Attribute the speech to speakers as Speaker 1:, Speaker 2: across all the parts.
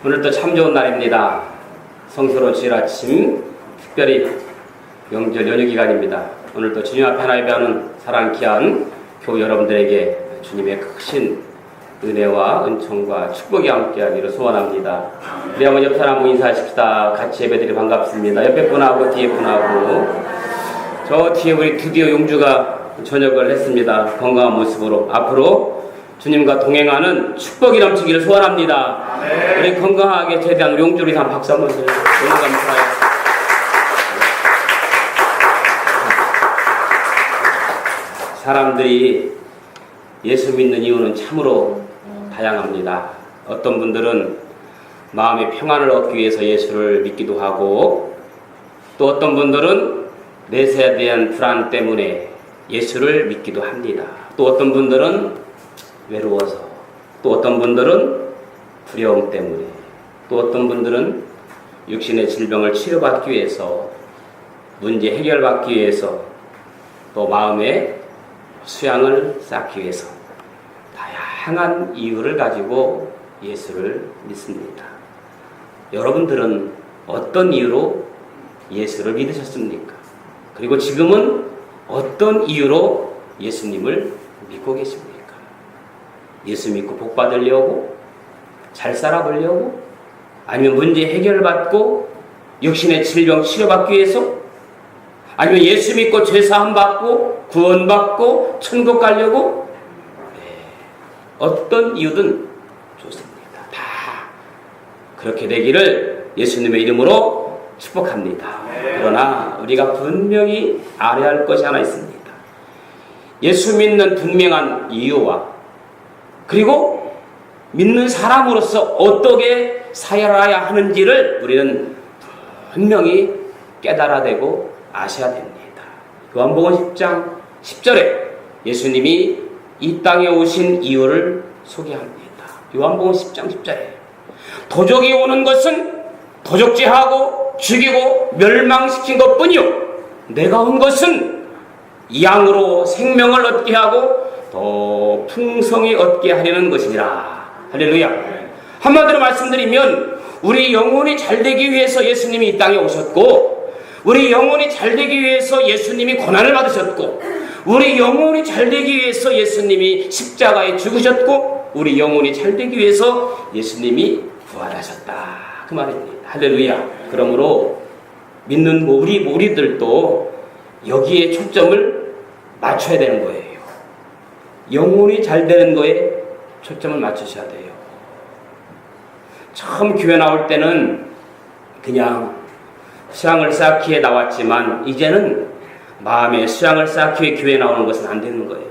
Speaker 1: 오늘도 참 좋은 날입니다. 성스러운 주일 아침, 특별히 명절 연휴 기간입니다. 오늘도 주님 앞에 하나 예배하는 사랑 귀한 교우 여러분들에게 주님의 크신 은혜와 은총과 축복이 함께하기를 소원합니다. 우리 한번 옆 사람 한번 인사하십시다. 같이 예배드리 반갑습니다. 옆에 분하고 뒤에 분하고. 저 뒤에 우리 드디어 용주가 전역을 했습니다. 건강한 모습으로 앞으로 주님과 동행하는 축복이 넘치기를 소원합니다. 네. 우리 건강하게 제대한 우리 용주를 한 박수 한번 드려요. 너무 감사해요. 사람들이 예수 믿는 이유는 참으로 다양합니다. 어떤 분들은 마음의 평안을 얻기 위해서 예수를 믿기도 하고, 또 어떤 분들은 내세에 대한 불안 때문에 예수를 믿기도 합니다. 또 어떤 분들은 외로워서, 또 어떤 분들은 두려움 때문에, 또 어떤 분들은 육신의 질병을 치료받기 위해서, 문제 해결받기 위해서, 또 마음의 수양을 쌓기 위해서 다양한 이유를 가지고 예수를 믿습니다. 여러분들은 어떤 이유로 예수를 믿으셨습니까? 그리고 지금은 어떤 이유로 예수님을 믿고 계십니까? 예수 믿고 복 받으려고? 잘 살아보려고? 아니면 문제 해결을 받고 육신의 질병 치료받기 위해서? 아니면 예수 믿고 죄사함 받고 구원받고 천국 가려고? 네. 어떤 이유든 좋습니다. 다 그렇게 되기를 예수님의 이름으로 축복합니다. 그러나 우리가 분명히 알아야 할 것이 하나 있습니다. 예수 믿는 분명한 이유와 그리고 믿는 사람으로서 어떻게 살아야 하는지를 우리는 분명히 깨달아야 되고 아셔야 됩니다. 요한복음 10장 10절에 예수님이 이 땅에 오신 이유를 소개합니다. 요한복음 10장 10절에 도적이 오는 것은 도적질하고 죽이고 멸망시킨 것뿐이요 내가 온 것은 양으로 생명을 얻게 하고 더 풍성히 얻게 하려는 것이니라. 할렐루야. 한마디로 말씀드리면 우리 영혼이 잘되기 위해서 예수님이 이 땅에 오셨고, 우리 영혼이 잘되기 위해서 예수님이 고난을 받으셨고, 우리 영혼이 잘되기 위해서 예수님이 십자가에 죽으셨고, 우리 영혼이 잘되기 위해서 예수님이 부활하셨다. 그 말입니다. 할렐루야. 그러므로 믿는 우리들도 여기에 초점을 맞춰야 되는 거예요. 영혼이 잘 되는 거에 초점을 맞추셔야 돼요. 처음 교회 나올 때는 그냥 수양을 쌓기에 나왔지만 이제는 마음에 수양을 쌓기 위해 교회 나오는 것은 안 되는 거예요.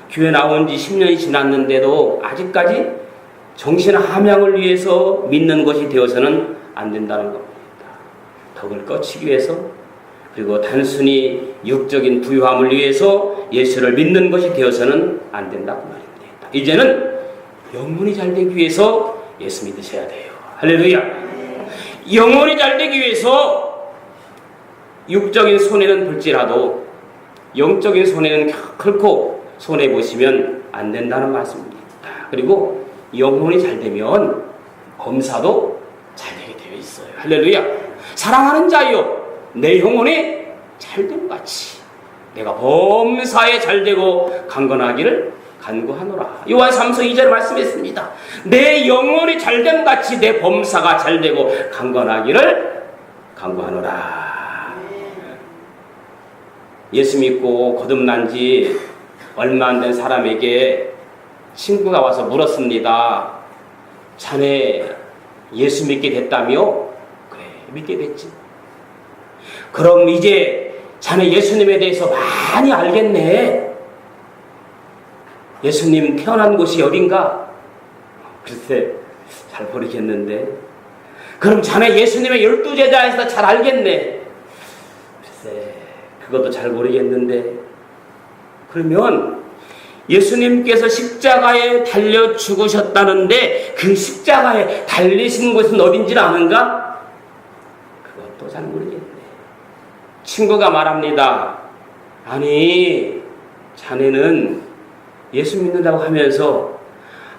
Speaker 1: 교회 나온 지 10년이 지났는데도 아직까지 정신 함양을 위해서 믿는 것이 되어서는 안 된다는 겁니다. 덕을 꺼치기 위해서, 그리고 단순히 육적인 부유함을 위해서 예수를 믿는 것이 되어서는 안 된다고 말입니다. 이제는 영혼이 잘 되기 위해서 예수 믿으셔야 돼요. 할렐루야. 영혼이 잘 되기 위해서 육적인 손해는 볼지라도 영적인 손해는 결코 손해보시면 안 된다는 말씀입니다. 그리고 영혼이 잘 되면 범사도 잘 되게 되어 있어요. 할렐루야. 사랑하는 자여, 내 영혼이 잘됨 같이 내가 범사에 잘되고 강건하기를 간구하노라. 요한 3서 2절 말씀했습니다. 내 영혼이 잘됨 같이 내 범사가 잘되고 강건하기를 간구하노라. 예수 믿고 거듭난 지 얼마 안 된 사람에게 친구가 와서 물었습니다. 자네 예수 믿게 됐다며? 그래, 믿게 됐지. 그럼 이제 자네 예수님에 대해서 많이 알겠네. 예수님 태어난 곳이 어딘가? 글쎄 잘 모르겠는데. 그럼 자네 예수님의 12제자에서 잘 알겠네. 글쎄 그것도 잘 모르겠는데. 그러면 예수님께서 십자가에 달려 죽으셨다는데 그 십자가에 달리신 곳은 어딘지 아는가? 그것도 잘 모르겠네. 친구가 말합니다. 아니 자네는 예수 믿는다고 하면서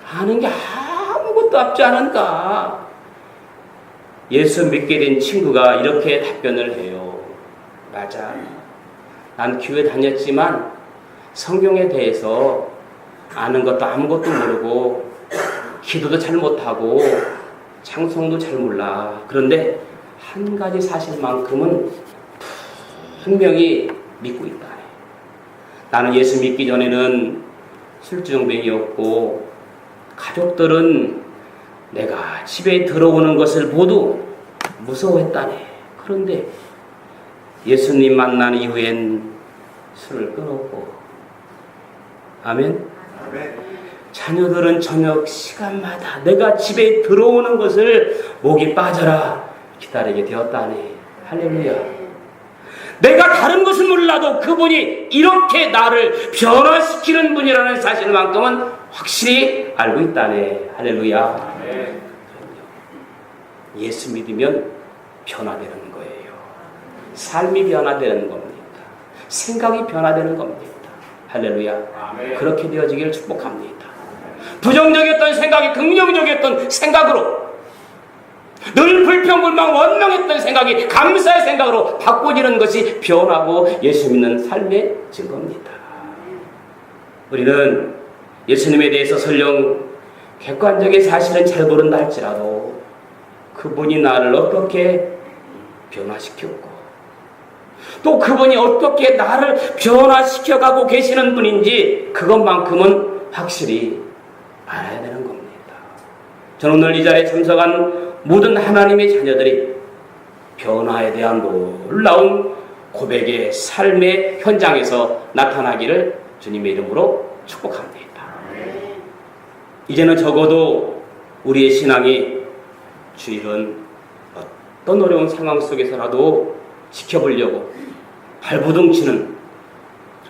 Speaker 1: 아는 게 아무것도 안타깝지 않은가? 예수 믿게 된 친구가 이렇게 답변을 해요. 맞아. 난 교회 다녔지만 성경에 대해서 아는 것도 아무것도 모르고 기도도 잘 못하고 찬송도 잘 몰라. 그런데 한 가지 사실만큼은 분명히 믿고 있다. 나는 예수 믿기 전에는 술주정뱅이였고 가족들은 내가 집에 들어오는 것을 모두 무서워했다네. 그런데 예수님 만난 이후엔 술을 끊었고, 아멘? 자녀들은 저녁 시간마다 내가 집에 들어오는 것을 목이 빠져라 기다리게 되었다네. 할렐루야. 내가 다른 것은 몰라도 그분이 이렇게 나를 변화시키는 분이라는 사실만큼은 확실히 알고 있다네. 할렐루야. 예수 믿으면 변화되는 거예요. 삶이 변화되는 겁니다. 생각이 변화되는 겁니다. 할렐루야. 그렇게 되어지기를 축복합니다. 부정적이었던 생각이 긍정적이었던 생각으로, 늘 불평불만 원망했던 생각이 감사의 생각으로 바꿔지는 것이 변하고 예수 믿는 삶의 증거입니다. 우리는 예수님에 대해서 설령 객관적인 사실은 잘 모른다 할지라도 그분이 나를 어떻게 변화시켰고 또 그분이 어떻게 나를 변화시켜가고 계시는 분인지 그것만큼은 확실히 알아야 되는 겁니다. 저는 오늘 이 자리에 참석한 모든 하나님의 자녀들이 변화에 대한 놀라운 고백의 삶의 현장에서 나타나기를 주님의 이름으로 축복합니다. 이제는 적어도 우리의 신앙이 주일은 어떤 어려운 상황 속에서라도 지켜보려고 발버둥 치는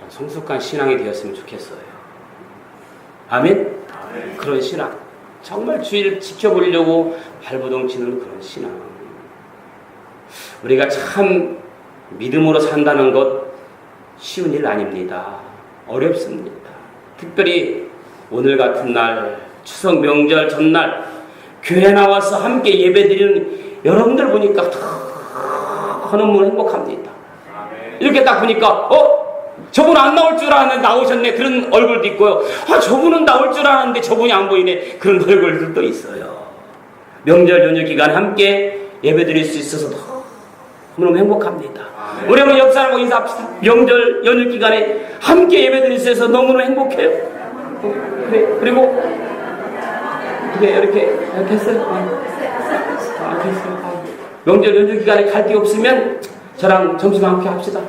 Speaker 1: 성숙한 신앙이 되었으면 좋겠어요. 아멘? 그런 신앙, 정말 주일 지켜보려고 발버둥 치는 그런 신앙. 우리가 참 믿음으로 산다는 것 쉬운 일 아닙니다. 어렵습니다. 특별히 오늘 같은 날, 추석 명절 전날 교회 나와서 함께 예배드리는 여러분들 보니까 너무 행복합니다. 이렇게 딱 보니까 저분 안 나올 줄 알았는데 나오셨네, 그런 얼굴도 있고요. 저분은 나올 줄 알았는데 저분이 안 보이네, 그런 얼굴들도 있어요. 명절 연휴 기간 함께 예배드릴 수 있어서 너무 행복합니다. 우리 한번 옆 사람하고 인사합시다. 명절 연휴 기간에 함께 예배드릴 수 있어서 너무너무 행복해요. 그리고 이렇게 됐어요. 됐어요. 명절 연휴 기간에 갈 데 없으면 저랑 점심 함께 합시다.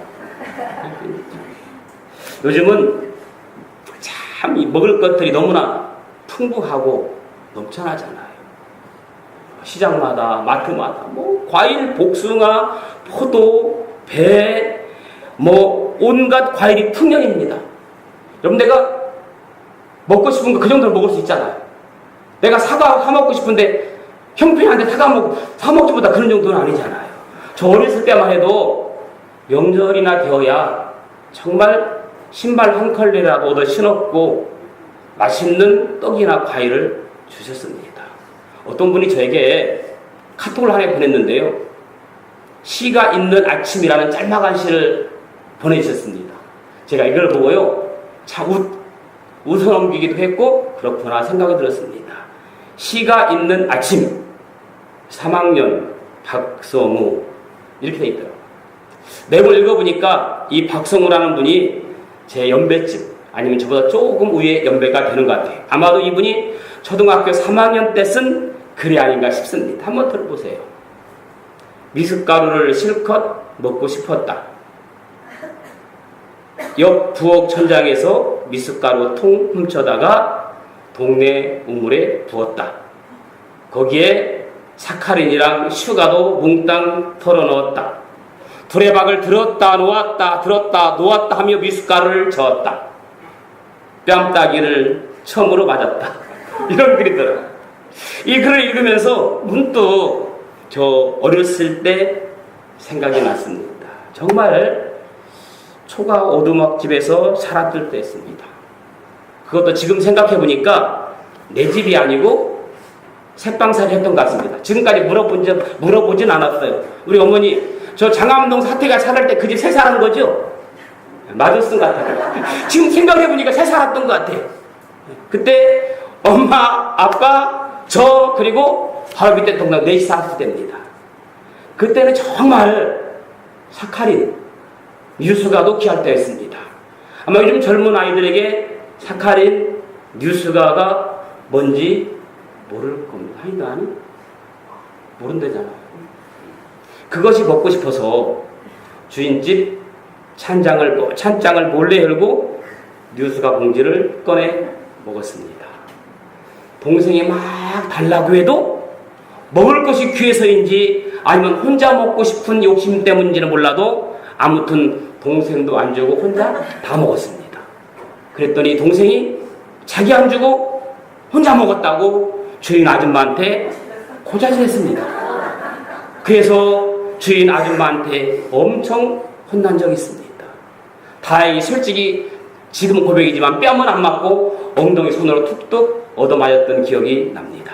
Speaker 1: 요즘은 참 먹을 것들이 너무나 풍부하고 넘쳐나잖아요. 시장마다, 마트마다 과일, 복숭아, 포도, 배, 온갖 과일이 풍년입니다. 여러분, 내가 먹고 싶은 거 그 정도로 먹을 수 있잖아요. 내가 사과 사 먹고 싶은데 형편한테 사 먹기보다 그런 정도는 아니잖아요. 저 어렸을 때만 해도 명절이나 되어야 정말 신발 한 컬레라도 얻어 신었고 맛있는 떡이나 과일을 주셨습니다. 어떤 분이 저에게 카톡을 하나 보냈는데요. 시가 있는 아침이라는 짤막한 시를 보내주셨습니다. 제가 이걸 보고요, 참 웃어넘기기도 했고 그렇구나 생각이 들었습니다. 시가 있는 아침, 3학년 박성우, 이렇게 돼 있더라고요. 내용을 읽어보니까 이 박성우라는 분이 제 연배쯤 아니면 저보다 조금 위에 연배가 되는 것 같아요. 아마도 이분이 초등학교 3학년 때 쓴 글이 아닌가 싶습니다. 한번 들어보세요. 미숫가루를 실컷 먹고 싶었다. 옆 부엌 천장에서 미숫가루 통 훔쳐다가 동네 우물에 부었다. 거기에 사카린이랑 슈가도 몽땅 털어넣었다. 두레박을 들었다 놓았다 들었다 놓았다 하며 미숫가루를 저었다. 뺨따기를 처음으로 맞았다. 이런 글이더라고요. 이 글을 읽으면서 문득 저 어렸을 때 생각이 났습니다. 정말 초가 오두막집에서 살았을 때였습니다. 그것도 지금 생각해보니까 내 집이 아니고 새빵살이 했던 것 같습니다. 지금까지 물어보진 않았어요. 우리 어머니, 저 장암동 사태가 살을 때 그 집 새 살은 거죠? 맞았던 것 같아요. 지금 생각해보니까 새 살았던 것 같아요. 그때 엄마, 아빠, 저, 그리고 바로 밑에 동네 넷이 살았을 때입니다. 그때는 정말 사카린, 뉴스가도 귀할 때였습니다. 아마 요즘 젊은 아이들에게 사카린, 뉴스가가 뭔지 모를 겁니다. 아니, 모른다잖아요. 그것이 먹고 싶어서 주인집 찬장을 몰래 열고 뉴스가 봉지를 꺼내 먹었습니다. 동생이 막 달라고 해도 먹을 것이 귀해서인지 아니면 혼자 먹고 싶은 욕심 때문인지는 몰라도 아무튼 동생도 안 주고 혼자 다 먹었습니다. 그랬더니 동생이 자기 안 주고 혼자 먹었다고 주인 아줌마한테 고자질했습니다. 그래서 주인 아줌마한테 엄청 혼난 적이 있습니다. 다행히 솔직히 지금 고백이지만 뺨은 안 맞고 엉덩이 손으로 툭툭 얻어맞았던 기억이 납니다.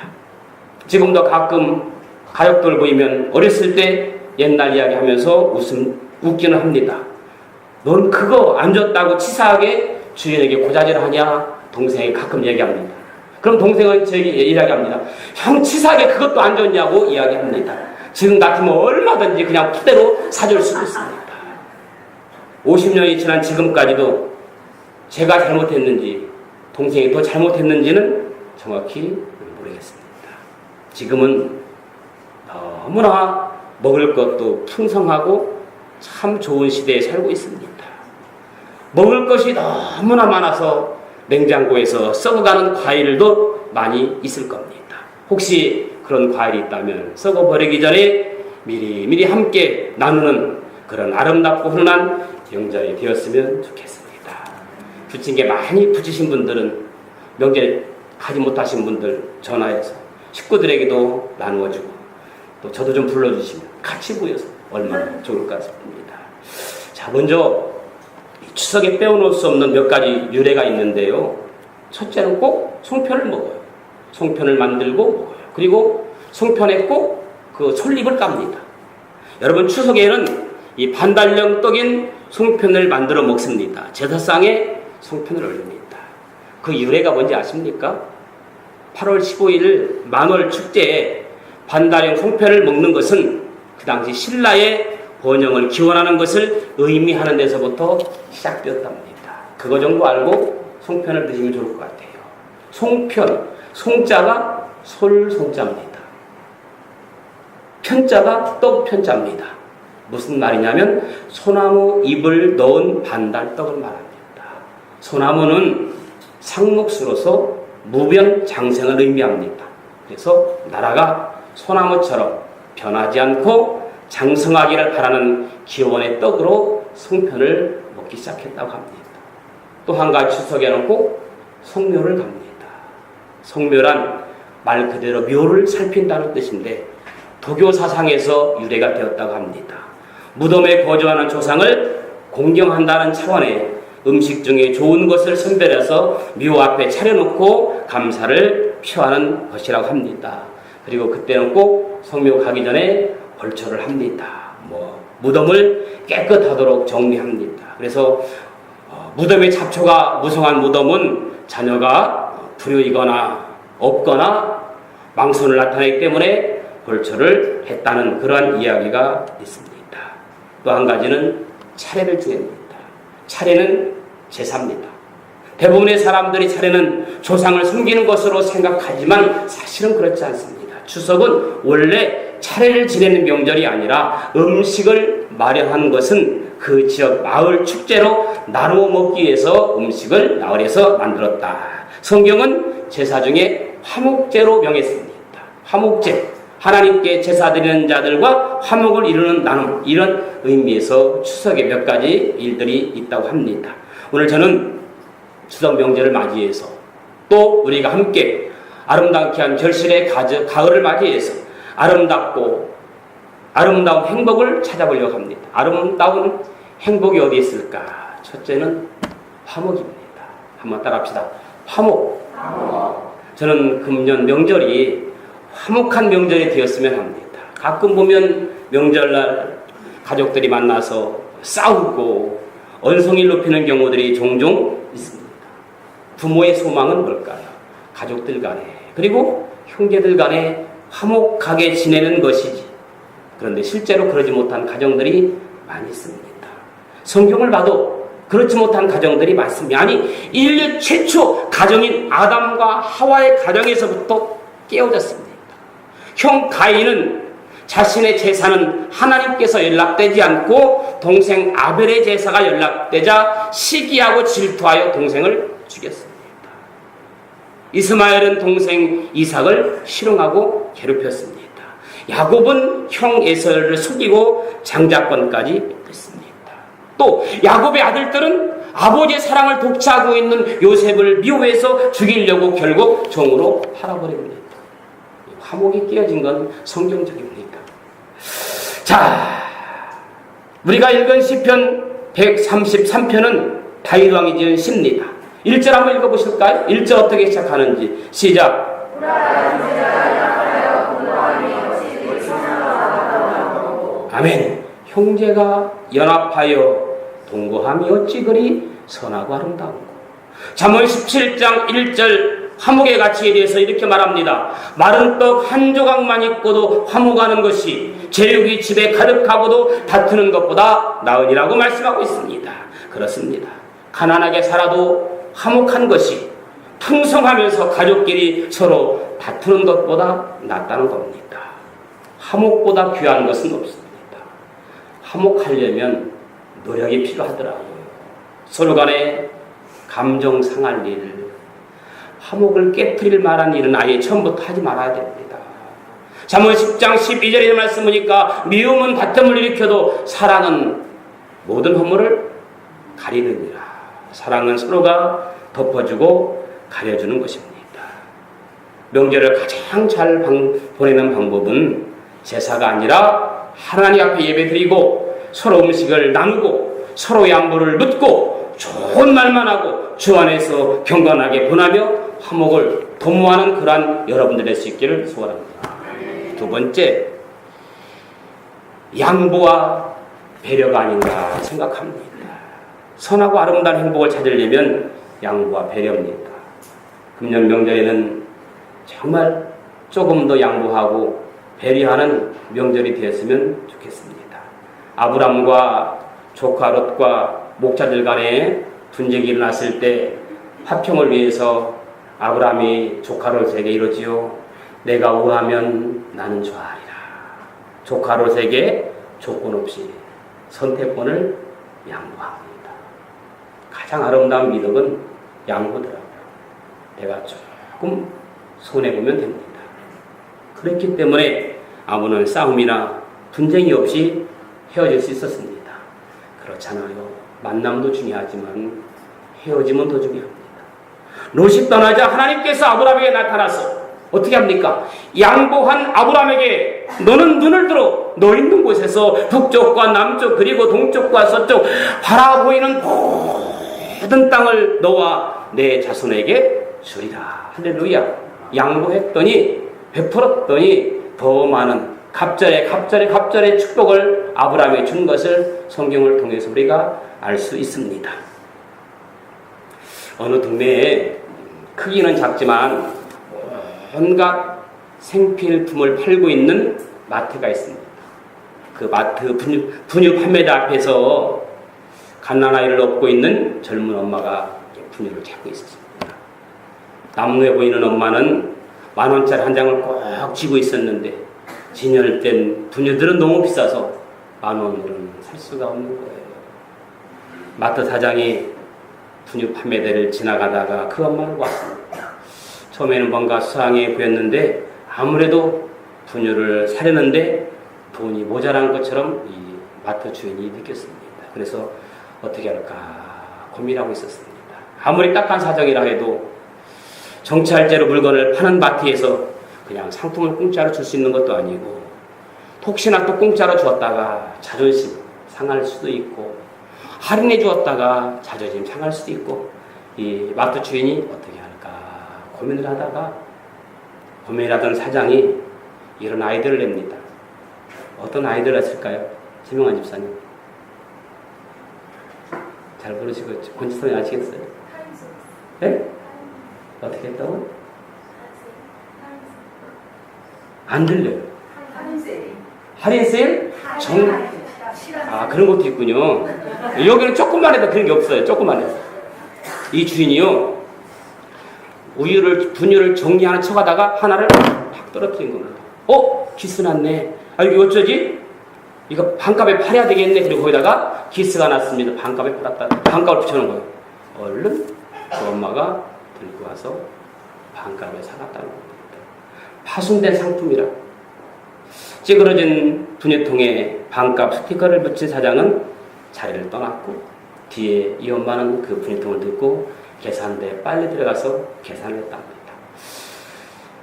Speaker 1: 지금도 가끔 가족들 보이면 어렸을 때 옛날 이야기 하면서 웃기는 합니다. 넌 그거 안 줬다고 치사하게 주인에게 고자질하냐? 동생이 가끔 얘기합니다. 그럼 동생은 저에게 이야기합니다. 형 치사하게 그것도 안 줬냐고 이야기합니다. 지금 같으면 얼마든지 그냥 푸대로 사줄 수도 있습니다. 50년이 지난 지금까지도 제가 잘못했는지 동생이 더 잘못했는지는 정확히 모르겠습니다. 지금은 너무나 먹을 것도 풍성하고 참 좋은 시대에 살고 있습니다. 먹을 것이 너무나 많아서 냉장고에서 썩어가는 과일도 많이 있을 겁니다. 혹시 그런 과일이 있다면 썩어버리기 전에 미리미리 함께 나누는 그런 아름답고 훈훈한 명절이 되었으면 좋겠습니다. 부침개 많이 부치신 분들은 명절 가지 못하신 분들 전화해서 식구들에게도 나누어주고 또 저도 좀 불러주시면 같이 모여서 얼마나 좋을 것 같습니다. 자, 먼저 추석에 빼어놓을 수 없는 몇 가지 유래가 있는데요. 첫째는 꼭 송편을 먹어요. 송편을 만들고 먹어요. 그리고 송편에 꼭 그 솔잎을 깝니다. 여러분, 추석에는 이 반달령 떡인 송편을 만들어 먹습니다. 제사상에 송편을 올립니다. 그 유래가 뭔지 아십니까? 8월 15일 만월 축제에 반달령 송편을 먹는 것은 그 당시 신라의 번영을 기원하는 것을 의미하는 데서부터 시작되었답니다. 그거 정도 알고 송편을 드시면 좋을 것 같아요. 송편, 송자가 솔송자입니다. 편자가 떡편자입니다. 무슨 말이냐면 소나무 잎을 넣은 반달떡을 말합니다. 소나무는 상목수로서 무변장생을 의미합니다. 그래서 나라가 소나무처럼 변하지 않고 장성하기를 바라는 기원의 떡으로 송편을 먹기 시작했다고 합니다. 또 한 가지 추석에는 꼭 성묘를 갑니다. 성묘란 말 그대로 묘를 살핀다는 뜻인데 도교 사상에서 유래가 되었다고 합니다. 무덤에 거주하는 조상을 공경한다는 차원의 음식 중에 좋은 것을 선별해서 묘 앞에 차려놓고 감사를 표하는 것이라고 합니다. 그리고 그때는 꼭 성묘 가기 전에 벌초를 합니다. 무덤을 깨끗하도록 정리합니다. 그래서 무덤의 잡초가 무성한 무덤은 자녀가 불효이거나 없거나 망손을 나타내기 때문에 벌초를 했다는 그러한 이야기가 있습니다. 또 한 가지는 차례를 지냅니다. 차례는 제사입니다. 대부분의 사람들이 차례는 조상을 섬기는 것으로 생각하지만 사실은 그렇지 않습니다. 추석은 원래 차례를 지내는 명절이 아니라 음식을 마련하는 것은 그 지역 마을 축제로 나누어 먹기 위해서 음식을 마을에서 만들었다. 성경은 제사 중에 화목제로 명했습니다. 화목제, 하나님께 제사 드리는 자들과 화목을 이루는 나눔, 이런 의미에서 추석에 몇 가지 일들이 있다고 합니다. 오늘 저는 추석 명절을 맞이해서 또 우리가 함께 아름답게 한 절실의 가을을 맞이해서 아름다운 행복을 찾아보려고 합니다. 아름다운 행복이 어디 있을까? 첫째는 화목입니다. 한번 따라합시다. 화목. 저는 금년 명절이 화목한 명절이 되었으면 합니다. 가끔 보면 명절날 가족들이 만나서 싸우고 언성을 높이는 경우들이 종종 있습니다. 부모의 소망은 뭘까요? 가족들 간에 그리고 형제들 간에 화목하게 지내는 것이지. 그런데 실제로 그러지 못한 가정들이 많이 있습니다. 성경을 봐도 그렇지 못한 가정들이 많습니다. 아니, 인류 최초 가정인 아담과 하와의 가정에서부터 깨어졌습니다. 형 가인은 자신의 제사는 하나님께서 연락되지 않고 동생 아벨의 제사가 연락되자 시기하고 질투하여 동생을 죽였습니다. 이스마엘은 동생 이삭을 실용하고 괴롭혔습니다. 야곱은 형 에서를 속이고 장자권까지 했습니다. 또 야곱의 아들들은 아버지의 사랑을 독차하고 있는 요셉을 미워해서 죽이려고 결국 종으로 팔아버립니다. 화목이 깨어진 건 성경적입니다. 자, 우리가 읽은 시편 133편은 다윗 왕이 지은 시입니다. 1절 한번 읽어보실까요? 1절 어떻게 시작하는지 시작. 아멘. 형제가 연합하여 동거함이 어찌 그리 선하고 아름다운고. 잠언 17장 1절 화목의 가치에 대해서 이렇게 말합니다. 마른 떡 한 조각만 있고도 화목하는 것이 제육이 집에 가득하고도 다투는 것보다 나으니라고 말씀하고 있습니다. 그렇습니다. 가난하게 살아도 화목한 것이 풍성하면서 가족끼리 서로 다투는 것보다 낫다는 겁니다. 화목보다 귀한 것은 없습니다. 화목하려면 노력이 필요하더라고요. 서로 간에 감정 상할 일, 화목을 깨트릴 만한 일은 아예 처음부터 하지 말아야 됩니다. 잠언 10장 12절의 말씀 보니까 미움은 다툼을 일으켜도 사랑은 모든 허물을 가리느니라. 사랑은 서로가 덮어주고 가려주는 것입니다. 명절을 가장 잘 보내는 방법은 제사가 아니라 하나님 앞에 예배드리고 서로 음식을 나누고 서로 양보를 묻고 좋은 말만 하고 주 안에서 경건하게 보내며 화목을 도모하는 그러한 여러분들 될 수 있기를 소원합니다. 두 번째, 양보와 배려가 아닌가 생각합니다. 선하고 아름다운 행복을 찾으려면 양보와 배려입니다. 금년 명절에는 정말 조금 더 양보하고 배려하는 명절이 되었으면 좋겠습니다. 아브람과 조카 롯과 목자들 간에 분쟁이 일어났을 때 화평을 위해서 아브람이 조카 롯에게 이러지요. 내가 원하면 나는 좋아하리라. 조카 롯에게 조건 없이 선택권을 양보합니다. 가장 아름다운 미덕은 양보더라고요. 내가 조금 손해보면 됩니다. 그렇기 때문에 아무런 싸움이나 분쟁이 없이 헤어질 수 있었습니다. 그렇잖아요. 만남도 중요하지만 헤어짐은 더 중요합니다. 롯이 떠나자 하나님께서 아브람에게 나타나서 어떻게 합니까? 양보한 아브람에게 너는 눈을 들어 너 있는 곳에서 북쪽과 남쪽 그리고 동쪽과 서쪽 바라보이는 모든 땅을 너와 내 자손에게 주리라. 할렐루야. 양보했더니 베풀었더니 더 많은 갑절의 축복을 아브라함에 준 것을 성경을 통해서 우리가 알 수 있습니다. 어느 동네에 크기는 작지만 온갖 생필품을 팔고 있는 마트가 있습니다. 그 마트 분유 판매대 앞에서 갓난아이를 업고 있는 젊은 엄마가 분유를 잡고 있었습니다. 남루해 보이는 엄마는 10,000원짜리 한 장을 꼭 쥐고 있었는데 진열된 분유들은 너무 비싸서 10,000원으로는 살 수가 없는 거예요. 마트 사장이 분유 판매대를 지나가다가 그 엄마를 봤습니다. 처음에는 뭔가 수상해 보였는데 아무래도 분유를 사려는데 돈이 모자란 것처럼 이 마트 주인이 느꼈습니다. 그래서 어떻게 할까 고민하고 있었습니다. 아무리 딱한 사정이라 해도 정찰제로 물건을 파는 마트에서 그냥 상품을 공짜로 줄 수 있는 것도 아니고 혹시나 또 공짜로 주었다가 자존심 상할 수도 있고 할인해 주었다가 자존심 상할 수도 있고 이 마트 주인이 어떻게 할까 고민을 하다가 고민하던 사장이 이런 아이디어를 냅니다. 어떤 아이디어를 했을까요? 지명한 집사님. 잘 모르시고 권지선이 아시겠어요? 네? 어떻게 했다고? 안 들려요. 할인 세일? 그런 것도 있군요. 여기는 조금만 해도 그런 게 없어요. 조금만 해도. 이 주인이요, 분유를 정리하는 척 하다가 하나를 팍 떨어뜨린 겁니다. 기스 났네. 이거 어쩌지? 이거 반값에 팔아야 되겠네. 그리고 거기다가 기스가 났습니다. 반값에 팔았다. 반값을 붙여놓은 거예요. 얼른 그 엄마가 들고 와서 반값에 사갔다는 겁니다. 파손된 상품이라. 찌그러진 분유통에 반값 스티커를 붙인 사장은 자리를 떠났고, 뒤에 이 엄마는 그 분유통을 들고 계산대에 빨리 들어가서 계산을 했답니다.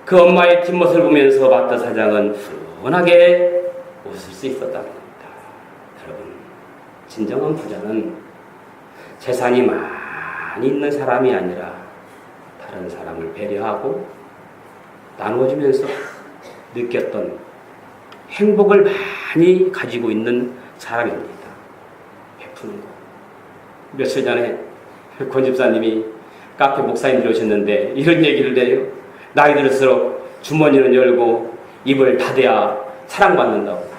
Speaker 1: 그 엄마의 뒷모습을 보면서 봤던 사장은 훈훈하게 웃을 수 있었다는 겁니다. 여러분, 진정한 부자는 재산이 많이 있는 사람이 아니라 다른 사람을 배려하고 나누어주면서 느꼈던 행복을 많이 가지고 있는 사람입니다. 베푸는 거. 며칠 전에 권 집사님이 카페 목사님들이 오셨는데 이런 얘기를 해요. 나이 들수록 주머니는 열고 입을 닫아야 사랑받는다고.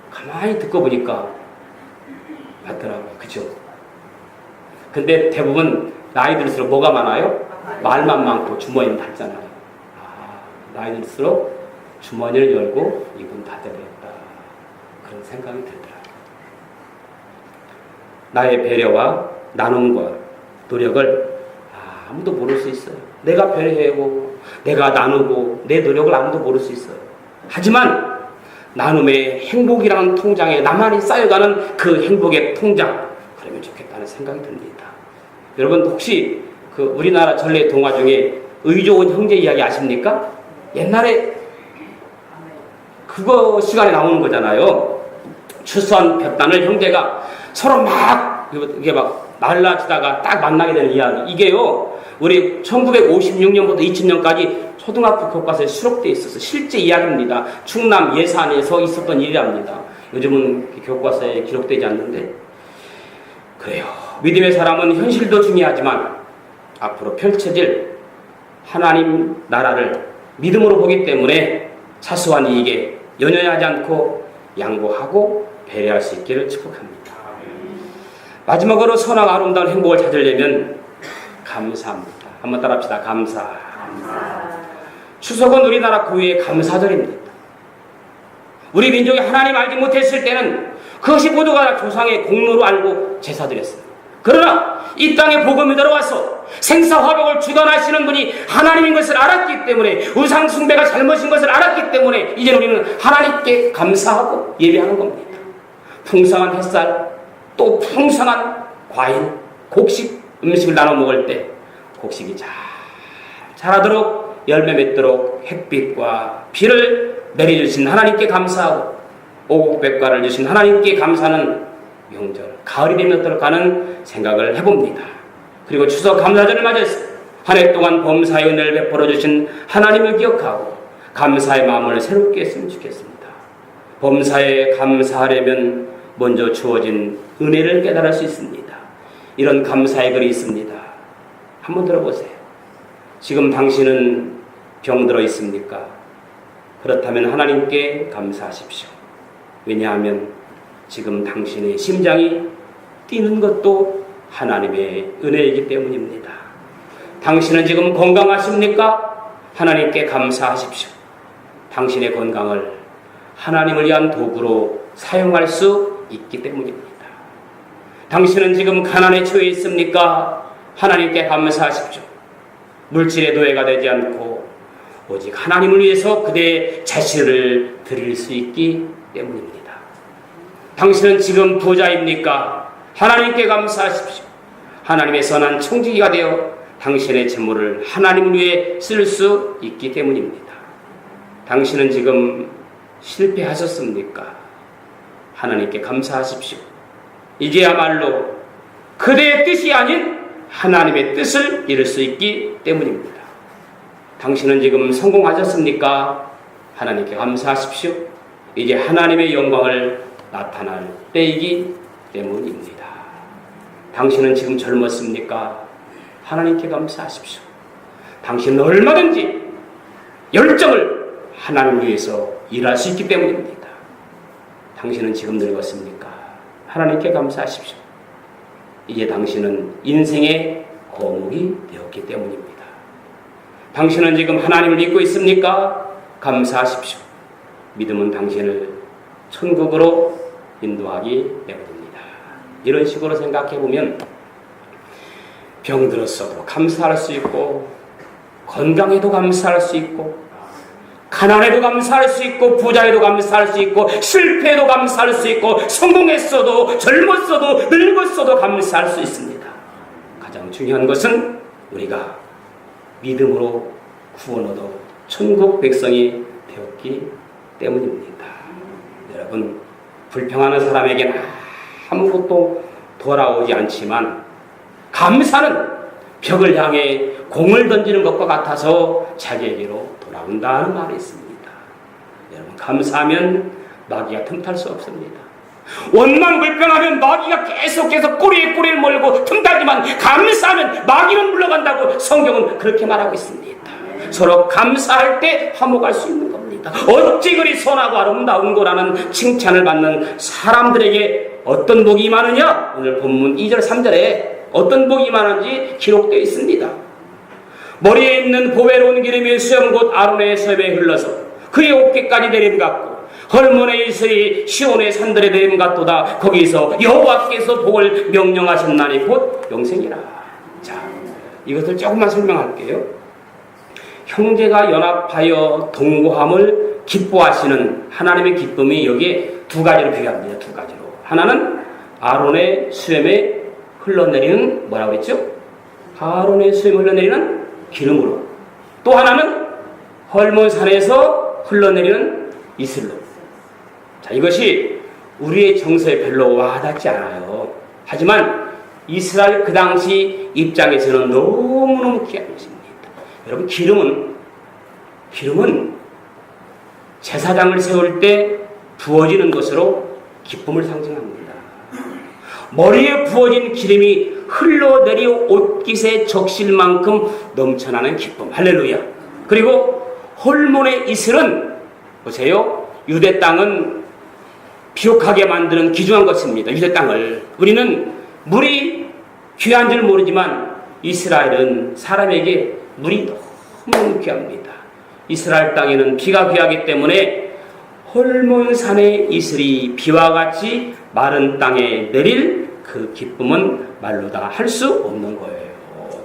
Speaker 1: 가만히 듣고 보니까 맞더라고요. 그죠? 근데 대부분 나이 들수록 뭐가 많아요? 말만 많고 주머니는 닫잖아요. 나이 들수록 주머니를 열고 입은 닫아야 되겠다. 그런 생각이 들더라고요. 나의 배려와 나눔과 노력을 아무도 모를 수 있어요. 내가 배려하고 내가 나누고 내 노력을 아무도 모를 수 있어요. 하지만 나눔의 행복이라는 통장에 나만이 쌓여가는 그 행복의 통장, 그러면 좋겠다는 생각이 듭니다. 여러분 혹시 그 우리나라 전래 동화 중에 의좋은 형제 이야기 아십니까? 옛날에 그거 시간에 나오는 거잖아요. 추수한 볕단을 형제가 서로 이게 막 날라지다가 딱 만나게 되는 이야기. 이게요, 우리 1956년부터 2000년까지 초등학교 교과서에 수록되어 있어서 실제 이야기입니다. 충남 예산에서 있었던 일이랍니다. 요즘은 교과서에 기록되지 않는데. 그래요. 믿음의 사람은 현실도 중요하지만 앞으로 펼쳐질 하나님 나라를 믿음으로 보기 때문에 사소한 이익에 연연하지 않고 양보하고 배려할 수 있기를 축복합니다. 마지막으로 선한 아름다운 행복을 찾으려면 감사합니다. 한번 따라합시다. 감사. 추석은 우리나라 고유의 감사절입니다. 우리 민족이 하나님 알지 못했을 때는 그것이 모두가 조상의 공로로 알고 제사드렸습니다. 그러나 이 땅에 복음이 들어와서 생사화복을 주관하시는 분이 하나님인 것을 알았기 때문에, 우상 숭배가 잘못인 것을 알았기 때문에 이제 우리는 하나님께 감사하고 예배하는 겁니다. 풍성한 햇살, 또 풍성한 과일, 곡식, 음식을 나눠 먹을 때 곡식이 잘 자라도록 열매 맺도록 햇빛과 비를 내려주신 하나님께 감사하고 오곡백과를 주신 하나님께 감사하는 명절, 가을이 되면 어떨까 하는 생각을 해봅니다. 그리고 추석 감사절을 맞아서 한 해 동안 범사의 은혜를 베풀어 주신 하나님을 기억하고 감사의 마음을 새롭게 했으면 좋겠습니다. 범사에 감사하려면 먼저 주어진 은혜를 깨달을 수 있습니다. 이런 감사의 글이 있습니다. 한번 들어보세요. 지금 당신은 병들어 있습니까? 그렇다면 하나님께 감사하십시오. 왜냐하면 지금 당신의 심장이 뛰는 것도 하나님의 은혜이기 때문입니다. 당신은 지금 건강하십니까? 하나님께 감사하십시오. 당신의 건강을 하나님을 위한 도구로 사용할 수 있기 때문입니다. 당신은 지금 가난에 처해 있습니까? 하나님께 감사하십시오. 물질의 노예가 되지 않고 오직 하나님을 위해서 그대의 자신을 드릴 수 있기 때문입니다. 당신은 지금 부자입니까? 하나님께 감사하십시오. 하나님의 선한 청지기가 되어 당신의 재물을 하나님을 위해 쓸 수 있기 때문입니다. 당신은 지금 실패하셨습니까? 하나님께 감사하십시오. 이제야말로 그대의 뜻이 아닌 하나님의 뜻을 이룰 수 있기 때문입니다. 당신은 지금 성공하셨습니까? 하나님께 감사하십시오. 이제 하나님의 영광을 나타날 때이기 때문입니다. 당신은 지금 젊었습니까? 하나님께 감사하십시오. 당신은 얼마든지 열정을 하나님 위해서 일할 수 있기 때문입니다. 당신은 지금 늙었습니까? 하나님께 감사하십시오. 이제 당신은 인생의 거목이 되었기 때문입니다. 당신은 지금 하나님을 믿고 있습니까? 감사하십시오. 믿음은 당신을 천국으로 인도하기 때문입니다. 이런 식으로 생각해보면 병들었어도 감사할 수 있고, 건강에도 감사할 수 있고, 가난에도 감사할 수 있고, 부자에도 감사할 수 있고, 실패에도 감사할 수 있고, 성공했어도 젊었어도 늙었어도 감사할 수 있습니다. 가장 중요한 것은 우리가 믿음으로 구원 얻어 천국 백성이 되었기 때문입니다. 여러분, 불평하는 사람에게는 아무것도 돌아오지 않지만 감사는 벽을 향해 공을 던지는 것과 같아서 자기에게로 돌아온다는 말이 있습니다. 여러분, 감사하면 마귀가 틈탈 수 없습니다. 원망 불평하면 마귀가 계속해서 꼬리에 꼬리를 몰고 틈타지만 감사하면 마귀는 물러간다고 성경은 그렇게 말하고 있습니다. 서로 감사할 때 화목할 수 있는 겁니다. 어찌 그리 선하고 아름다운 거라는 칭찬을 받는 사람들에게 어떤 복이 임하느냐? 오늘 본문 2절 3절에 어떤 복이 임하는지 기록되어 있습니다. 머리에 있는 보배로운 기름이 수염 곧 아론의 섭에 흘러서 그의 어깨까지 내림같고 헐몬의 이슬이 시온의 산들에 내림같도다. 거기서 여호와께서 복을 명령하셨나니 곧 영생이라. 자, 이것을 조금만 설명할게요. 형제가 연합하여 동거함을 기뻐하시는 하나님의 기쁨이 여기에 두 가지로 비교합니다. 두 가지로. 하나는 아론의 수염에 흘러내리는 뭐라고 그랬죠? 아론의 수염에 흘러내리는 기름으로. 또 하나는 헐몬산에서 흘러내리는 이슬로. 자, 이것이 우리의 정서에 별로 와닿지 않아요. 하지만 이스라엘 그 당시 입장에서는 너무너무 귀한 것입니다. 여러분, 기름은 제사장을 세울 때 부어지는 것으로 기쁨을 상징합니다. 머리에 부어진 기름이 흘러내려 옷깃에 적실 만큼 넘쳐나는 기쁨. 할렐루야. 그리고 홀몬의 이슬은 보세요. 유대 땅은 비옥하게 만드는 귀중한 것입니다. 유대 땅을. 우리는 물이 귀한 줄 모르지만 이스라엘은 사람에게 물이 너무 귀합니다. 이스라엘 땅에는 비가 귀하기 때문에 홀몬산의 이슬이 비와 같이 마른 땅에 내릴 그 기쁨은 말로 다 할 수 없는 거예요.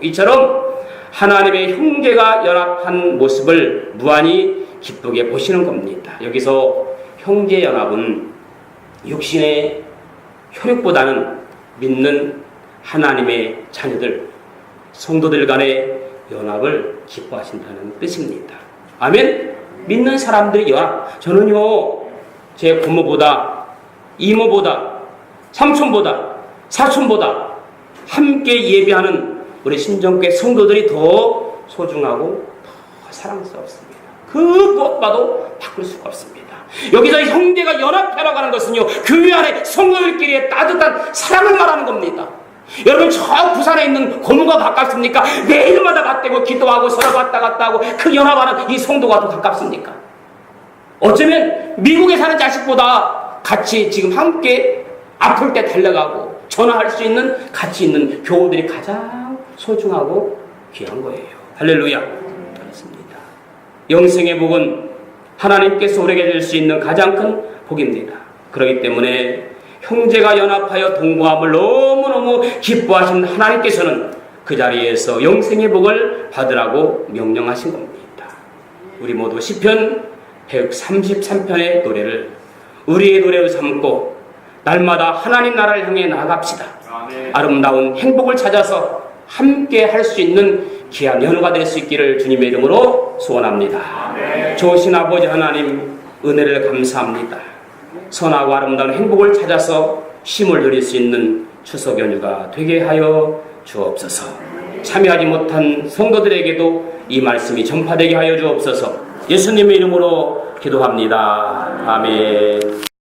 Speaker 1: 이처럼 하나님의 형제가 연합한 모습을 무한히 기쁘게 보시는 겁니다. 여기서 형제 연합은 육신의 혈육보다는 믿는 하나님의 자녀들, 성도들 간의 연합을 기뻐하신다는 뜻입니다. 아멘? 믿는 사람들의 연합. 저는요, 제 고모보다, 이모보다, 삼촌보다, 사촌보다 함께 예배하는 우리 신정교회 성도들이 더 소중하고 더 사랑스럽습니다. 그 무엇과도 바꿀 수가 없습니다. 여기서 형제가 연합해라고 하는 것은요, 교회 안에 성도들끼리의 따뜻한 사랑을 말하는 겁니다. 여러분, 저 부산에 있는 고모가 가깝습니까? 매일마다 맞대고 기도하고 서로 왔다 갔다 하고 그 연합하는 이 성도가 더 가깝습니까? 어쩌면 미국에 사는 자식보다 같이 지금 함께 아플 때 달려가고 전화할 수 있는 가치 있는 교우들이 가장 소중하고 귀한 거예요. 할렐루야. 그렇습니다. 영생의 복은 하나님께서 우리에게 줄 수 있는 가장 큰 복입니다. 그렇기 때문에 형제가 연합하여 동거함을 너무너무 기뻐하신 하나님께서는 그 자리에서 영생의 복을 받으라고 명령하신 겁니다. 우리 모두 시편 133편의 노래를 우리의 노래로 삼고 날마다 하나님 나라를 향해 나아갑시다. 아멘. 아름다운 행복을 찾아서 함께 할 수 있는 귀한 연우가 될 수 있기를 주님의 이름으로 소원합니다. 아멘. 좋으신 아버지 하나님, 은혜를 감사합니다. 선하고 아름다운 행복을 찾아서 쉼을 누릴 수 있는 추석 연휴가 되게 하여 주옵소서. 참여하지 못한 성도들에게도 이 말씀이 전파되게 하여 주옵소서. 예수님의 이름으로 기도합니다. 아멘.